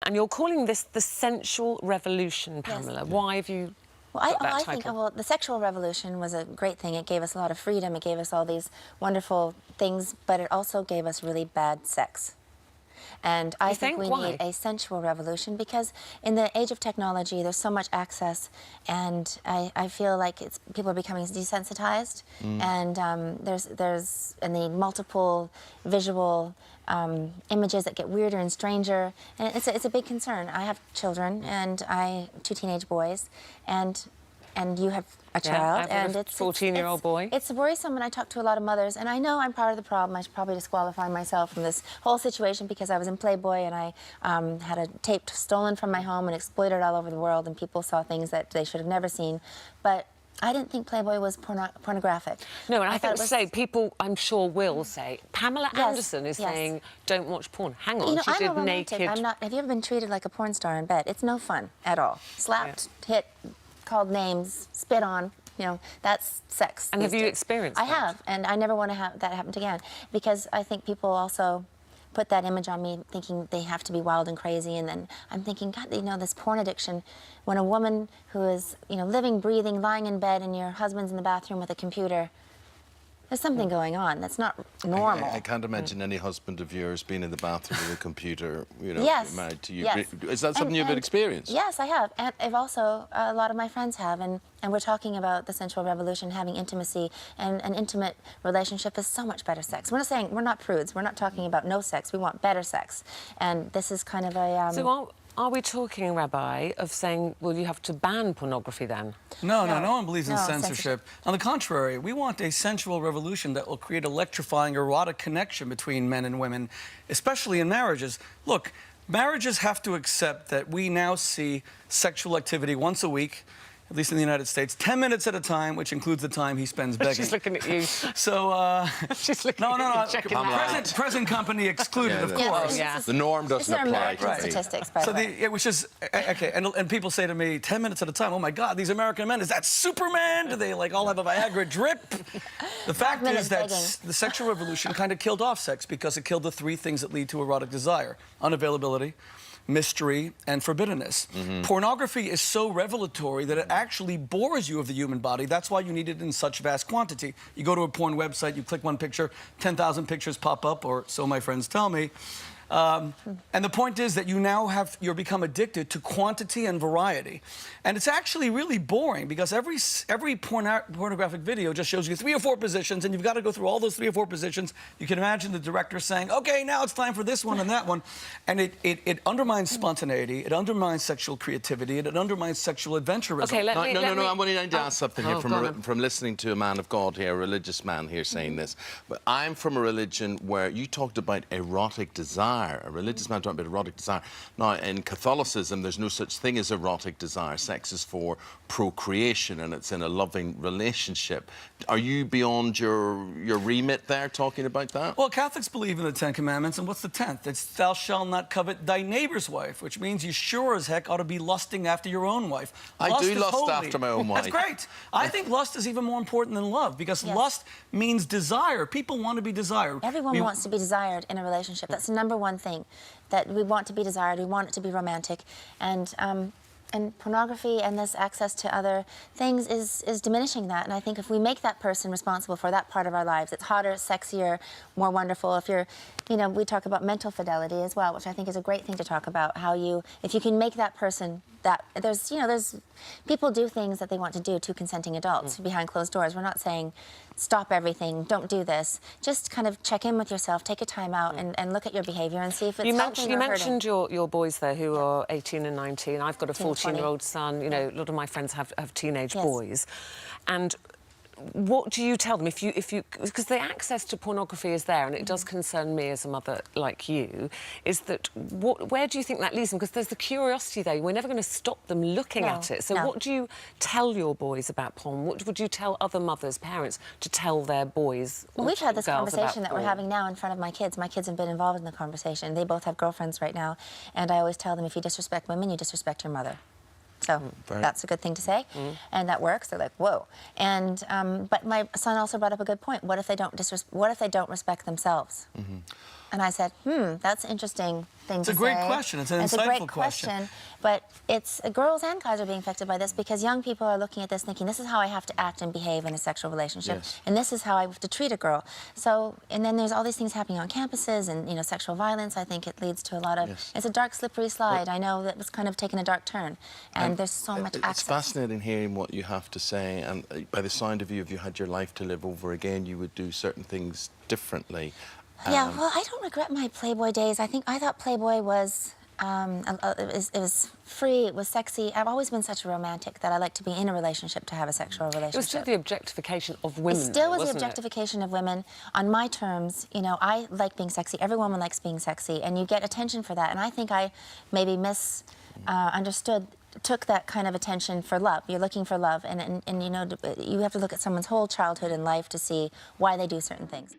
And you're calling this the sensual revolution, Pamela. Yes. Why have you I think the sexual revolution was a great thing. It gave us a lot of freedom. It gave us all these wonderful things, but it also gave us really bad sex. And I think we need a sensual revolution because in the age of technology, there's so much access, and I feel like people are becoming desensitized, and there's the multiple visual images that get weirder and stranger, and it's a big concern. I have children, and two teenage boys, and you have a child, and it's 14-year-old boy. It's worrisome, and I talk to a lot of mothers, and I know I'm part of the problem. I should probably disqualify myself from this whole situation because I was in Playboy and I had a tape stolen from my home and exploited all over the world, and people saw things that they should have never seen. But I didn't think Playboy was pornographic. No, and I think people, I'm sure, will say, Pamela Anderson is saying, don't watch porn. Hang on, she did naked. Have you ever been treated like a porn star in bed? It's no fun at all. Slapped, hit, called names, spit on, that's sex. And have you experienced that? I have, and I never want to have that happen again, because I think people also put that image on me thinking they have to be wild and crazy, and then I'm thinking, God, this porn addiction, when a woman who is, living, breathing, lying in bed, and your husband's in the bathroom with a computer, there's something going on that's not normal. I can't imagine any husband of yours being in the bathroom with a computer, married to you. Yes. Is that something you've experienced? Yes, I have. And I've also, a lot of my friends have, and we're talking about the sensual revolution, having intimacy, and an intimate relationship is so much better sex. We're not saying, we're not prudes, we're not talking about no sex, we want better sex. And this is kind of a... So are we talking, Rabbi, of saying, well, you have to ban pornography then? No one believes in censorship. On the contrary, we want a sensual revolution that will create electrifying, erotic connection between men and women, especially in marriages. Look, marriages have to accept that we now see sexual activity once a week, at least in the United States, 10 minutes at a time, which includes the time he spends begging. She's looking at you. So, she's looking present company excluded, of course. Yeah. The norm doesn't apply. Statistics, by the way. Which is, okay, and people say to me, 10 minutes at a time, oh my God, these American men, is that Superman? Do they, all have a Viagra drip? The fact is that the sexual revolution kind of killed off sex because it killed the three things that lead to erotic desire: unavailability, mystery, and forbiddenness. Pornography is so revelatory that it actually bores you of the human body. That's why you need it in such vast quantity. You go to a porn website, you click one picture, 10,000 pictures pop up, or so my friends tell me. And the point is that you're become addicted to quantity and variety. And it's actually really boring because every pornographic video just shows you 3 or 4 positions, and you've got to go through all those 3 or 4 positions. You can imagine the director saying, okay, now it's time for this one and that one. And it undermines spontaneity, it undermines sexual creativity, and it undermines sexual adventurism. Okay, No, I'm wanting to ask something here from listening to a man of God here, a religious man here saying this. But I'm from a religion where you talked about erotic desire. A religious man talking about erotic desire. Now, in Catholicism, there's no such thing as erotic desire. Sex is for procreation, and it's in a loving relationship. Are you beyond your remit there, talking about that? Well, Catholics believe in the 10 Commandments, and what's the 10th? It's thou shalt not covet thy neighbor's wife, which means you sure as heck ought to be lusting after your own wife. I do lust after my own wife. That's great. I think lust is even more important than love, because lust means desire. People want to be desired. Everyone wants to be desired in a relationship. That's the #1 thing, that we want to be desired, we want it to be romantic, and pornography and this access to other things is diminishing that. And I think if we make that person responsible for that part of our lives, it's hotter, sexier, more wonderful. If you're, we talk about mental fidelity as well, which I think is a great thing to talk about, how if you can make that person there's people do things that they want to do to consenting adults behind closed doors. We're not saying stop everything, don't do this. Just kind of check in with yourself, take a time out and look at your behavior and see if it's helping or hurting. You mentioned your boys there who are 18 and 19. I've got a 14-year-old son. A lot of my friends have teenage boys. And what do you tell them if you because the access to pornography is there, and it does concern me as a mother like you, is that where do you think that leaves them? Because there's the curiosity there. We're never going to stop them looking at it. So what do you tell your boys about porn? What would you tell other mothers, parents, to tell their boys? Well, we've had this conversation that we're having now in front of my kids. My kids have been involved in the conversation. They both have girlfriends right now, and I always tell them, if you disrespect women, you disrespect your mother. So that's a good thing to say, and that works. They're like, whoa. And but my son also brought up a good point. What if they don't respect themselves? And I said, that's interesting. thing It's to a great say. question. It's an It's a insightful great question. But it's girls and guys are being affected by this because young people are looking at this thinking, this is how I have to act and behave in a sexual relationship, Yes. and this is how I have to treat a girl. So, and then there's all these things happening on campuses, and you know, sexual violence. I think it leads to a lot of. Yes. It's a dark, slippery slide. I know that was kind of taking a dark turn, and there's so much It's access. fascinating hearing what you have to say, and by the sound of you, if you had your life to live over again, you would do certain things differently. Yeah, well, I don't regret my Playboy days. I thought Playboy was, it was free, it was sexy. I've always been such a romantic that I like to be in a relationship to have a sexual relationship. It was still the objectification of women. It still was the wasn't it? objectification of women on my terms. You know, I like being sexy. Every woman likes being sexy, and you get attention for that. And I think I maybe took that kind of attention for love. You're looking for love, and you know, you have to look at someone's whole childhood and life to see why they do certain things.